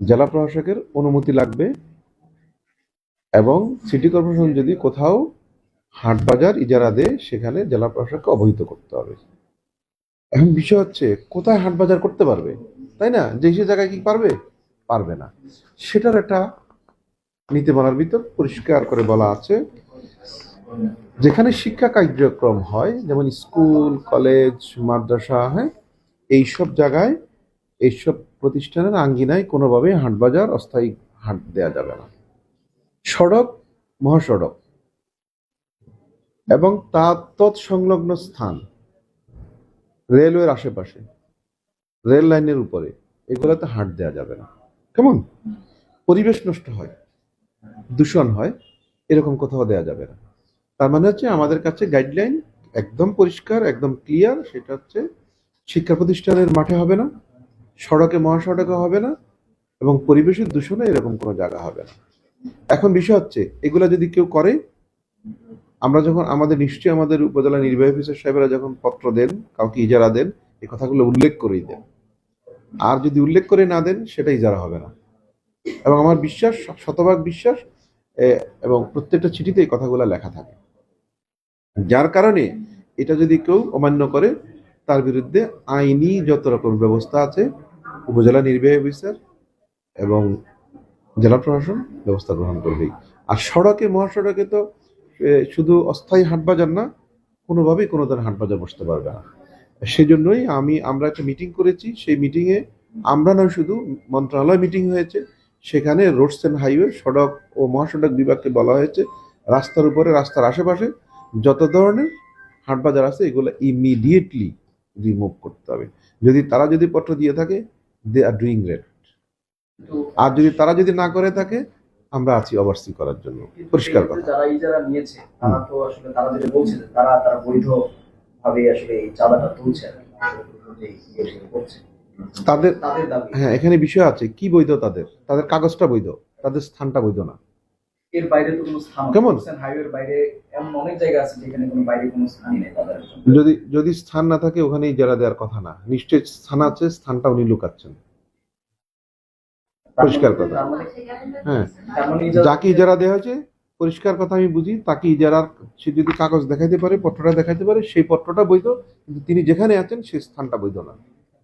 জেলা প্রশাসকের অনুমতি লাগবে এবং সিটি কর্পোরেশন যদি কোথাও হাট বাজার ইজারা দেয় সেখানে জেলা প্রশাসককে অবহিত করতে হবে। এখন বিষয় হচ্ছে কোথায় হাট বাজার করতে পারবে, তাই না? যে সে জায়গায় কি পারবে? পারবে না। সেটার একটা নীতিমালার ভিতর পরিষ্কার করে বলা আছে, যেখানে শিক্ষা কার্যক্রম হয় যেমন স্কুল, কলেজ, মাদ্রাসা, হ্যাঁ, এইসব জায়গায় এইসব প্রতিষ্ঠানের আঙ্গিনায় কোনোভাবে হাটবাজার অস্থায়ী হাট দেয়া যাবে না। সড়ক, মহাসড়ক এবং তার তৎসংলগ্ন স্থান, রেলওয়ের আশেপাশে, রেল লাইনের উপরে, এগুলোতে হাট দেয়া যাবে না। কেমন? পরিবেশ নষ্ট হয়, দূষণ হয়, এরকম কোথাও দেয়া যাবে না। তার মানে হচ্ছে আমাদের কাছে গাইডলাইন একদম পরিষ্কার, একদম ক্লিয়ার। সেটা হচ্ছে শিক্ষা প্রতিষ্ঠানের মাঠে হবে না, সড়কে মহাসড়কে হবে না, এবং পরিবেশের দূষণে এরকম কোনো জায়গা হবে না। এখন বিষয় হচ্ছে এগুলা যদি কেউ করে, আমরা যখন নিশ্চয়ই আমাদের উপজেলা নির্বাহী অফিসার সাহেবরা যখন পত্র দেন, কাউকে ইজারা দেন, এই কথাগুলো উল্লেখ করেই দেন। আর যদি উল্লেখ করে না দেন সেটা ইজারা হবে না। এবং আমার বিশ্বাস, শতভাগ বিশ্বাস, এবং প্রত্যেকটা চিঠিতে এই কথাগুলো লেখা থাকে। যার কারণে এটা যদি কেউ অমান্য করে তার বিরুদ্ধে আইনি যত রকম ব্যবস্থা আছে উপজেলা নির্বাহী অফিসার এবং জেলা প্রশাসন ব্যবস্থা গ্রহণ করবেই। আর সড়কে মহাসড়কে তো শুধু অস্থায়ী হাটবাজার না, কোনোভাবেই কোনো ধরনের হাটবাজার বসতে পারবে না। সেজন্যই আমরা একটা মিটিং করেছি। সেই মিটিংয়ে আমরা নয়, শুধু মন্ত্রণালয় মিটিং হয়েছে। সেখানে রোডস অ্যান্ড হাইওয়ে, সড়ক ও মহাসড়ক বিভাগকে বলা হয়েছে রাস্তার উপরে, রাস্তার আশেপাশে যত ধরনের হাটবাজার আছে এগুলো ইমিডিয়েটলি রিমুভ করতে হবে। তারা যদি পত্র দিয়ে থাকে, দে আর ডুইং গ্রেট। আর তারা যদি না করে থাকে, আমরা আছি ওভারসি করার জন্য। পরিষ্কার কথা। যারা ইজারা নিয়েছে তারা তো আসলে তারা যেটা বলছে যে তারা বৈধ ভাবে আসলে এই চাঁদাটা তুলছে, তাদের দাবি। হ্যাঁ, এখানে বিষয় আছে কি বৈধ, তাদের কাগজটা বৈধ, তাদের স্থানটা বৈধ না। এর বাইরে তো কোনো স্থান, কেমন হাইওয়ের বাইরে এমন অনেক জায়গা আছে যেখানে কোনো বাইরে কোনো স্থানই নেই তাদের। যদি স্থান না থাকে ওখানে ইজারা দেওয়ার কথা না। নিশ্চয়ই স্থান আছে, স্থানটা উনি লুকাচ্ছেন। পরিষ্কার কথা। হ্যাঁ, যাকে ইজারা দেওয়া হয়েছে, পরিষ্কার কথা আমি বুঝি, তাকে ইজারার সে যদি কাগজ দেখাইতে পারে, পত্রটা দেখাইতে পারে, সেই পত্রটা বৈধ, কিন্তু তিনি যেখানে আছেন সেই স্থানটা বৈধ না।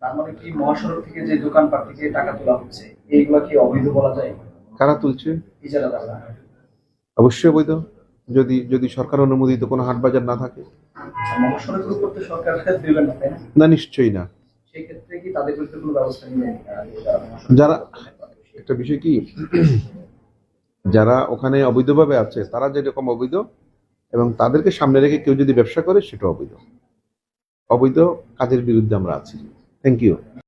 তার মানে কি মহাসড়ক থেকে যে দোকানপাট থেকে টাকা তোলা হচ্ছে এইগুলা কি অবৈধ বলা যায়? কারা তুলছে? ইজারাদাররা। অবশ্যই বৈধ, যদি সরকার অনুমোদিত কোনো হাট বাজার না থাকে। মহাসড়কের উপর তো সরকার দেবেন না, তাই না? না, নিশ্চয়ই না। সেই ক্ষেত্রে কি তাদের বিরুদ্ধে কোনো ব্যবস্থা নেবেন? যারা, একটা বিষয় কি, যারা ওখানে অবৈধভাবে আছে তারা যেরকম অবৈধ, এবং তাদেরকে সামনে রেখে কেউ যদি ব্যবসা করে সেটা অবৈধ। অবৈধ কাজের বিরুদ্ধে আমরা আছি। Thank you.